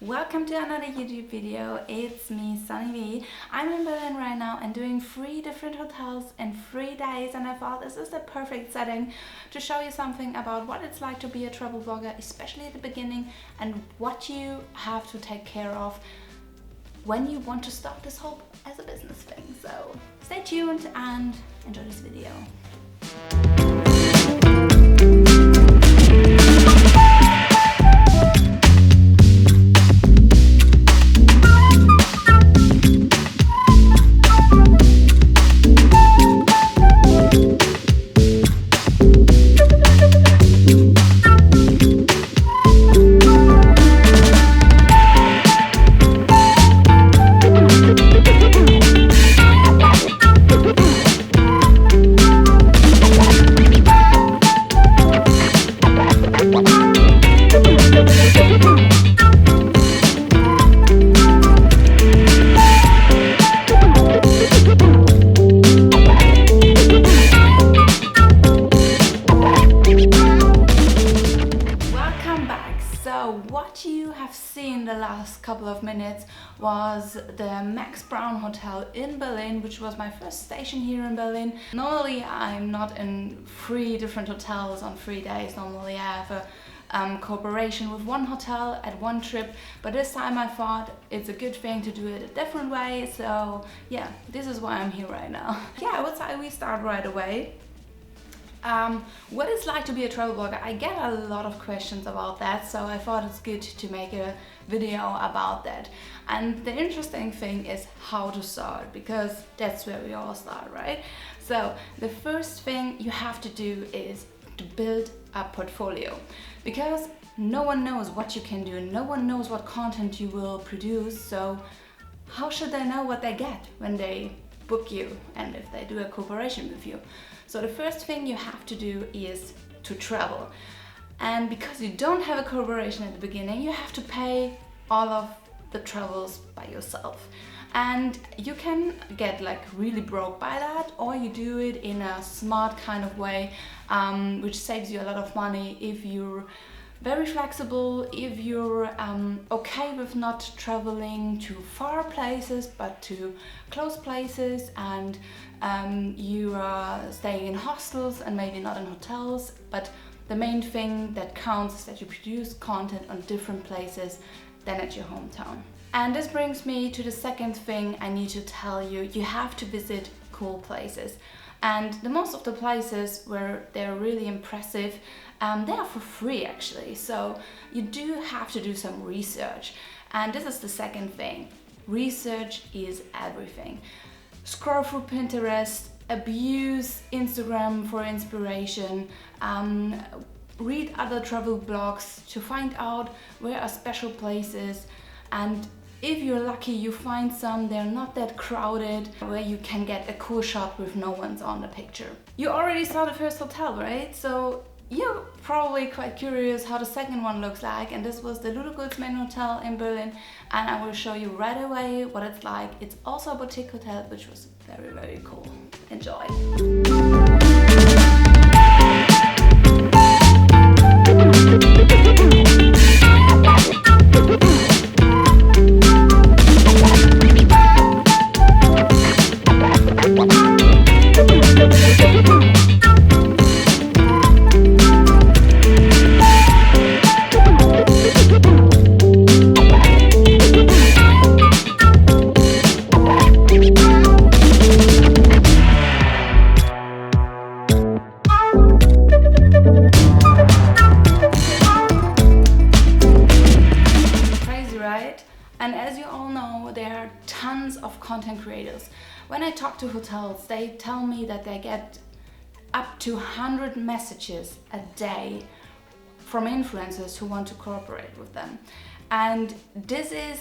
Welcome to another YouTube video. It's me, Sunny V. I'm in Berlin right now and doing 3 different hotels in 3 days, and I thought this is the perfect setting to show you something about what it's like to be a travel vlogger, especially at the beginning, and what you have to take care of when you want to start this whole as a business thing. So stay tuned and enjoy this video. What you have seen the last couple of minutes was the Max Brown Hotel in Berlin, which was my first station here in Berlin. Normally I'm not in 3 different hotels on 3 days. Normally I have a cooperation with one hotel at one trip, but this time I thought it's a good thing to do it a different way. So yeah, this is why I'm here right now. Yeah, I would say we start right away. What it's like to be a travel blogger. I get a lot of questions about that, so I thought it's good to make a video about that. And the interesting thing is how to start, because that's where we all start, right? So the first thing you have to do is to build a portfolio, because no one knows what you can do, no one knows what content you will produce, so how should they know what they get when they book you and if they do a cooperation with you? So the first thing you have to do is to travel. And because you don't have a collaboration at the beginning, you have to pay all of the travels by yourself. And you can get like really broke by that, or you do it in a smart kind of way, which saves you a lot of money if you're very flexible, if you're okay with not traveling to far places but to close places, and you are staying in hostels and maybe not in hotels, but the main thing that counts is that you produce content on different places than at your hometown. And this brings me to the second thing I need to tell you. You have to visit cool places. And the most of the places where they're really impressive, they are for free actually. So you do have to do some research. And this is the second thing. Research is everything. Scroll through Pinterest, abuse Instagram for inspiration, read other travel blogs to find out where are special places, and if you're lucky, you find some, they're not that crowded, where you can get a cool shot with no one's on the picture. You already saw the first hotel, right? So you're probably quite curious how the second one looks like, and this was the Main Hotel in Berlin, and I will show you right away what it's like. It's also a boutique hotel, which was very, very cool. Enjoy! And as you all know, there are tons of content creators. When I talk to hotels, they tell me that they get up to 100 messages a day from influencers who want to cooperate with them. And this is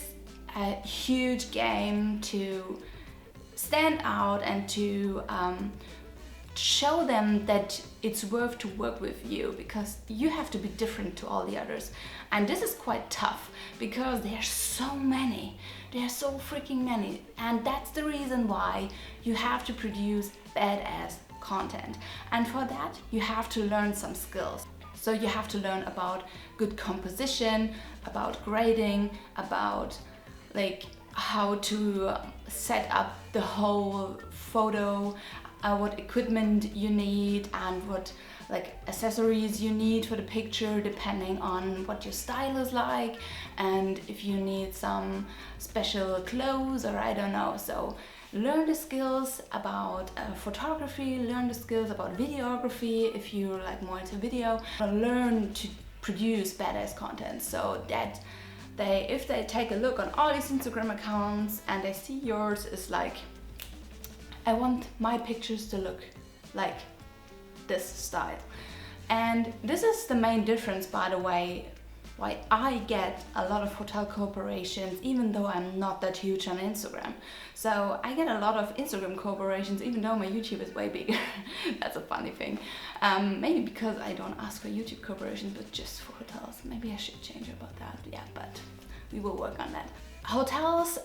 a huge game to stand out and to show them that it's worth to work with you, because you have to be different to all the others. And this is quite tough because there's so many, there's so freaking many, and that's the reason why you have to produce badass content. And for that you have to learn some skills. So you have to learn about good composition, about grading, about like how to set up the whole photo, what equipment you need and what like accessories you need for the picture depending on what your style is like, and if you need some special clothes or I don't know. So learn the skills about photography, learn the skills about videography if you're like more into video, learn to produce badass content so that if they take a look on all these Instagram accounts and they see yours is like, I want my pictures to look like this style. And this is the main difference, by the way, why I get a lot of hotel corporations even though I'm not that huge on Instagram. So I get a lot of Instagram corporations even though my YouTube is way bigger. That's a funny thing. Maybe because I don't ask for YouTube corporations but just for hotels. Maybe I should change about that. Yeah, but we will work on that. Hotels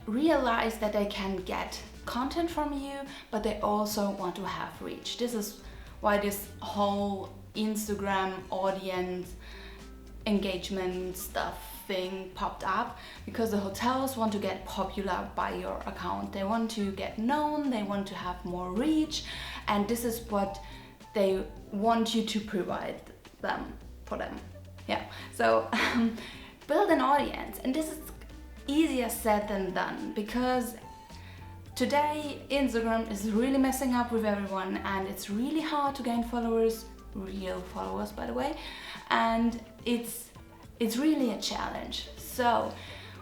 realize that they can get content from you, but they also want to have reach. This is why this whole Instagram audience engagement stuff thing popped up, because the hotels want to get popular by your account. They want to get known, they want to have more reach, and this is what they want you to provide them for them. Yeah, so build an audience, and this is easier said than done, because today Instagram is really messing up with everyone and it's really hard to gain followers, real followers by the way, and it's really a challenge. So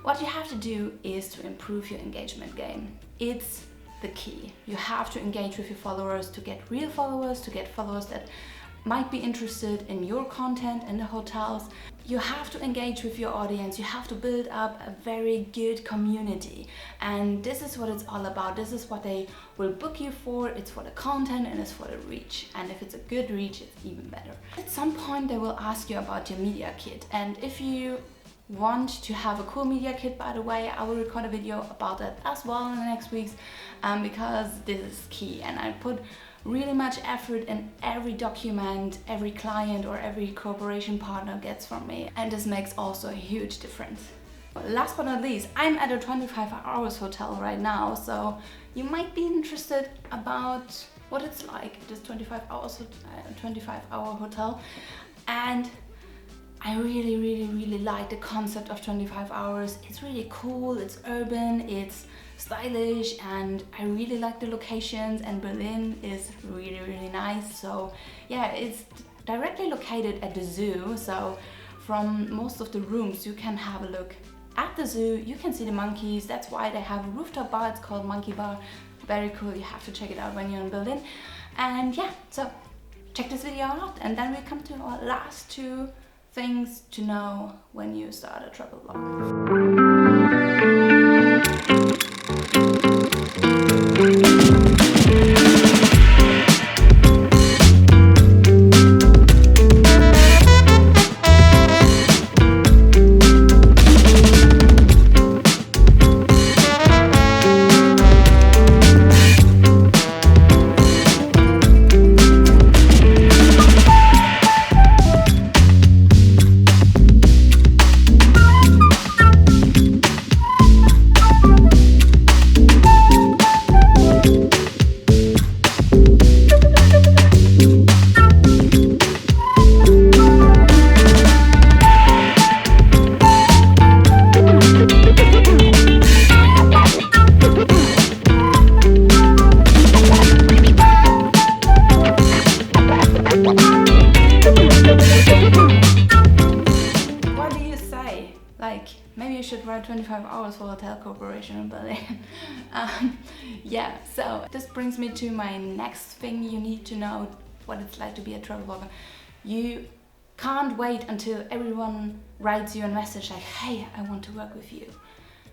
what you have to do is to improve your engagement game. It's the key. You have to engage with your followers to get real followers, to get followers that might be interested in your content in the hotels. You have to engage with your audience. You have to build up a very good community, and this is what it's all about. This is what they will book you for. It's for the content and it's for the reach, and if it's a good reach, it's even better. At some point they will ask you about your media kit, and if you want to have a cool media kit, by the way, I will record a video about that as well in the next weeks, because this is key, and I put really much effort in every document every client or every corporation partner gets from me, and this makes also a huge difference. Last but not least, I'm at a 25 hours hotel right now, so you might be interested about what it's like, this 25 hour hotel. And I really like the concept of 25 hours. It's really cool, it's urban, it's stylish, and I really like the locations, and Berlin is really nice. So yeah, it's directly located at the zoo, so from most of the rooms you can have a look at the zoo, you can see the monkeys. That's why they have a rooftop bar, it's called Monkey Bar. Very cool, you have to check it out when you're in Berlin. And yeah, so check this video out, and then we come to our last two things to know when you start a travel vlog. Maybe you should write 25 hours for Hotel Corporation in Berlin. Yeah, so this brings me to my next thing you need to know, what it's like to be a travel blogger. You can't wait until everyone writes you a message like, hey, I want to work with you.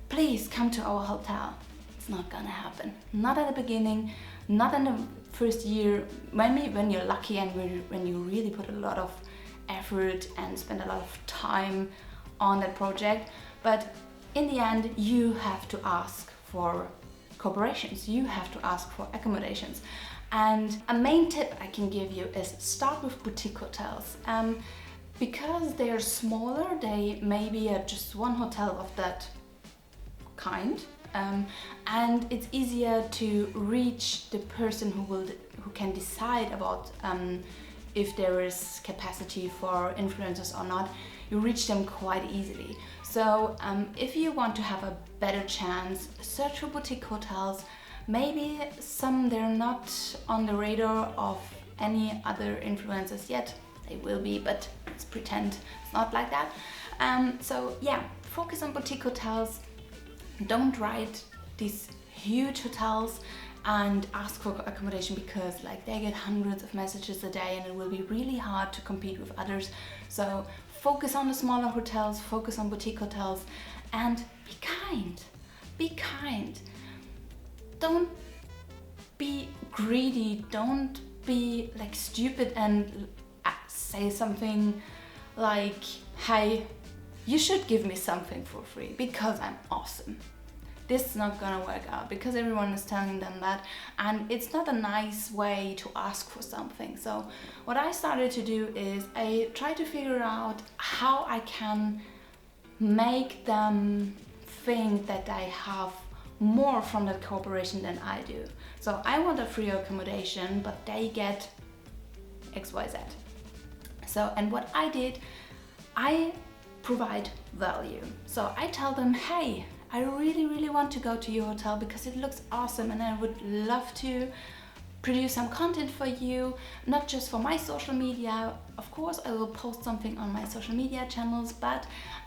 Please come to our hotel. It's not gonna happen. Not at the beginning, not in the first year, maybe when you're lucky and when you really put a lot of effort and spend a lot of time on that project. But in the end, you have to ask for corporations, you have to ask for accommodations. And a main tip I can give you is start with boutique hotels. Because they are smaller, they may be just one hotel of that kind, and it's easier to reach the person who can decide about if there is capacity for influencers or not. You reach them quite easily. So if you want to have a better chance, search for boutique hotels. Maybe they're not on the radar of any other influencers yet. They will be, but let's pretend it's not like that. So yeah, focus on boutique hotels. Don't write these huge hotels and ask for accommodation, because like they get hundreds of messages a day and it will be really hard to compete with others. So focus on the smaller hotels, focus on boutique hotels, and be kind. Be kind. Don't be greedy. Don't be like stupid and say something like, hey, you should give me something for free because I'm awesome. This is not gonna work out because everyone is telling them that, and it's not a nice way to ask for something. So what I started to do is I try to figure out how I can make them think that I have more from that cooperation than I do. So I want a free accommodation, but they get XYZ. So, and what I did, I provide value. So I tell them, hey, I really want to go to your hotel because it looks awesome and I would love to produce some content for you, not just for my social media. Of course, I will post something on my social media channels, but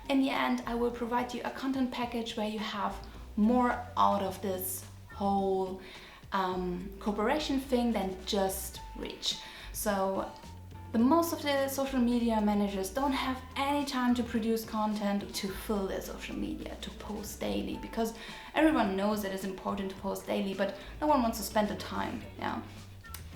in the end, I will provide you a content package where you have more out of this whole cooperation thing than just reach. So the most of the social media managers don't have any time to produce content to fill their social media, to post daily, because everyone knows that it's important to post daily, but no one wants to spend the time. Yeah.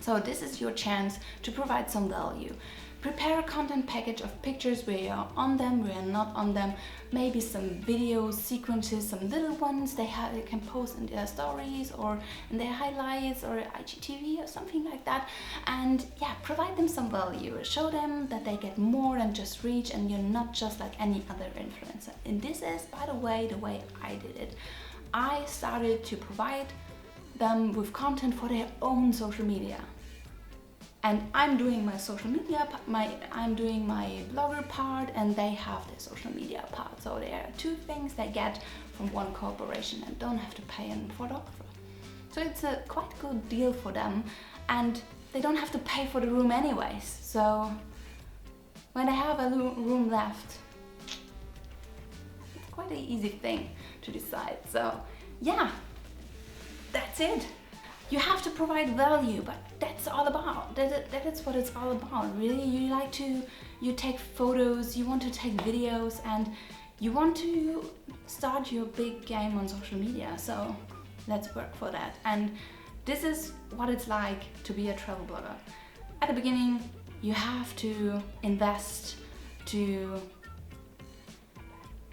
So this is your chance to provide some value. Prepare a content package of pictures where you're on them, where you're not on them, maybe some video sequences, some little ones they can post in their stories or in their highlights or IGTV or something like that. And yeah, provide them some value. Show them that they get more than just reach and you're not just like any other influencer. And this is, by the way I did it. I started to provide them with content for their own social media. And I'm doing my social media, I'm doing my blogger part, and they have their social media part. So there are two things they get from one corporation and don't have to pay a photographer. So it's a quite good deal for them, and they don't have to pay for the room anyways. So when they have a room left, it's quite an easy thing to decide. So yeah, that's it. You have to provide value, but that's all about. That is what it's all about, really. You take photos, you want to take videos, and you want to start your big game on social media. So let's work for that. And this is what it's like to be a travel blogger. At the beginning, you have to invest to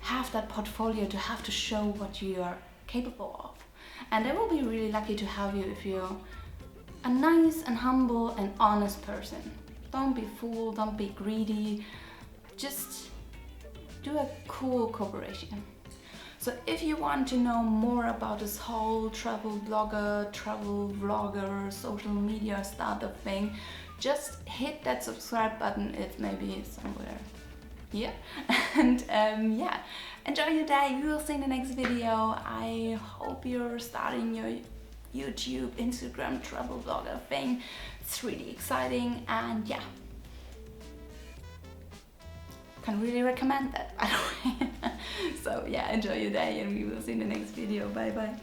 have that portfolio, to have to show what you are capable of. And I will be really lucky to have you if you're a nice and humble and honest person. Don't be fooled, don't be greedy. Just do a cool cooperation. So if you want to know more about this whole travel blogger, travel vlogger, social media startup thing, just hit that subscribe button. It's maybe somewhere here. And yeah, enjoy your day. We will see in the next video. I hope you're starting your YouTube, Instagram travel blogger thing. It's really exciting, and yeah, can really recommend that, by the way. So yeah, enjoy your day and we will see in the next video. Bye bye.